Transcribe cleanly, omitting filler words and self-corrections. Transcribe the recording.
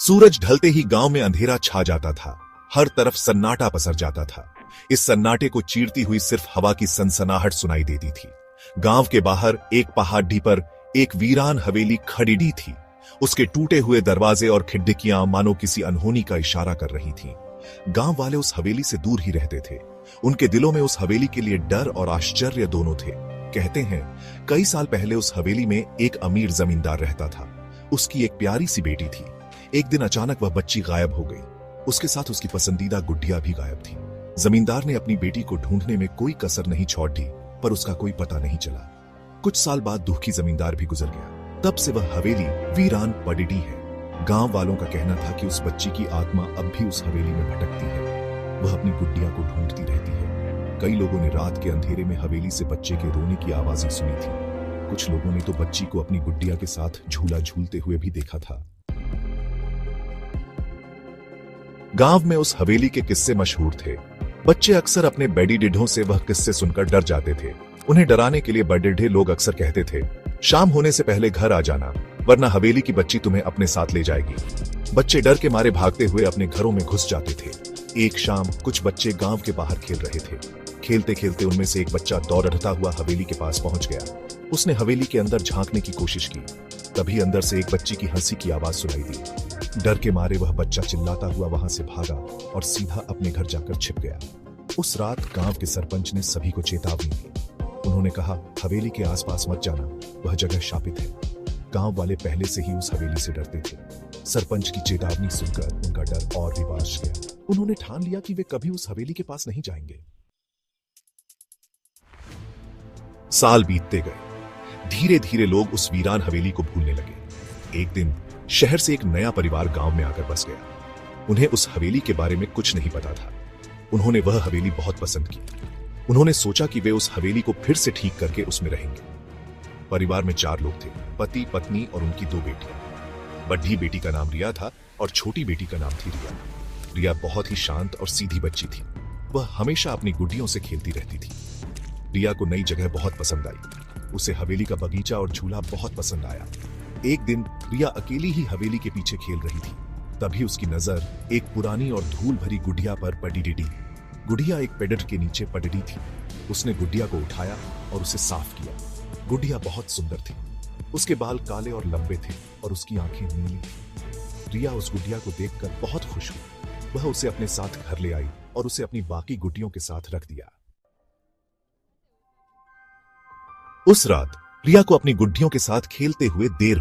सूरज ढलते ही गांव में अंधेरा छा जाता था। हर तरफ सन्नाटा पसर जाता था। इस सन्नाटे को चीरती हुई सिर्फ हवा की सनसनाहट सुनाई देती थी। गांव के बाहर एक पहाड़ी पर एक वीरान हवेली खड़ी थी। उसके टूटे हुए दरवाजे और खिड़कियां मानो किसी अनहोनी का इशारा कर रही थीं। गांव वाले उस हवेली से दूर ही रहते थे। उनके दिलों में उस हवेली के लिए डर और आश्चर्य दोनों थे। कहते हैं कई साल पहले उस हवेली में एक अमीर जमींदार रहता था। उसकी एक प्यारी सी बेटी थी। एक दिन अचानक वह बच्ची गायब हो गई। उसके साथ उसकी पसंदीदा गुड्डिया भी गायब थी। जमींदार ने अपनी बेटी को ढूंढने में कोई कसर नहीं छोड़ी, पर उसका कोई पता नहीं चला। कुछ साल बाद दुखी जमींदार भी गुजर गया। तब से वह हवेली वीरान पड़ी है। गांव वालों का कहना था कि उस बच्ची की आत्मा अब भी उस हवेली में भटकती है। वह अपनी गुड्डिया को ढूंढती रहती है। कई लोगों ने रात के अंधेरे में हवेली से बच्चे के रोने की आवाजें सुनी थी। कुछ लोगों ने तो बच्ची को अपनी गुड्डिया के साथ झूला झूलते हुए भी देखा था। गांव में उस हवेली के किस्से मशहूर थे। बच्चे अक्सर अपने बड़ी डिढों से वह किस्से सुनकर डर जाते थे। उन्हें डराने के लिए बड़े लोग अक्सर कहते थे, शाम होने से पहले घर आ जाना, वरना हवेली की बच्ची तुम्हें अपने साथ ले जाएगी। बच्चे डर के मारे भागते हुए अपने घरों में घुस जाते थे। एक शाम कुछ बच्चे गांव के बाहर खेल रहे थे। खेलते खेलते उनमें से एक बच्चा दौड़ता हुआ हवेली के पास पहुंच गया। उसने हवेली के अंदर झांकने की कोशिश की। तभी अंदर से एक बच्ची की हंसी की आवाज सुनाई दी। डर के मारे वह बच्चा चिल्लाता हुआ वहां से भागा और सीधा अपने घर जाकर छिप गया। उस रात गांव के सरपंच ने सभी को चेतावनी दी। उन्होंने कहा, हवेली के आसपास मत जाना, वह जगह शापित है। गांव वाले पहले से ही उस हवेली से डरते थे। सरपंच की चेतावनी सुनकर उनका डर और भी बढ़ गया। उन्होंने ठान लिया कि वे कभी उस हवेली के पास नहीं जाएंगे। साल बीतते गए। धीरे धीरे लोग उस वीरान हवेली को भूलने लगे। एक दिन शहर से एक नया परिवार गांव में आकर बस गया। उन्हें उस हवेली के बारे में कुछ नहीं पता था। उन्होंने वह हवेली बहुत पसंद की। उन्होंने सोचा कि वे उस हवेली को फिर से ठीक करके उसमें रहेंगे। परिवार में 4 लोग थे, पति, पत्नी और उनकी 2 बेटियां। बड़ी बेटी का नाम रिया था और छोटी बेटी का नाम थी रिया। रिया बहुत ही शांत और सीधी बच्ची थी। वह हमेशा अपनी गुड्डियों से खेलती रहती थी। रिया को नई जगह बहुत पसंद आई। उसे हवेली का बगीचा और झूला बहुत पसंद आया। एक दिन रिया अकेली ही हवेली के पीछे खेल रही थी। तभी उसकी नजर एक पुरानी और धूल भरी गुड़िया पर पड़ी। गुड़िया एक पेड़ के नीचे पड़ी थी। उसने गुड़िया को उठाया और उसे साफ किया। गुड़िया बहुत सुंदर थी। उसके बाल काले और लंबे थे और उसकी आंखें नीली थी। रिया उस गुड़िया को देखकर बहुत खुश हुई। वह उसे अपने साथ घर ले आई और उसे अपनी बाकी गुड्डियों के साथ रख दिया। उस रात रिया को अपनी गुड्डियों के साथ खेलते हुए देर हो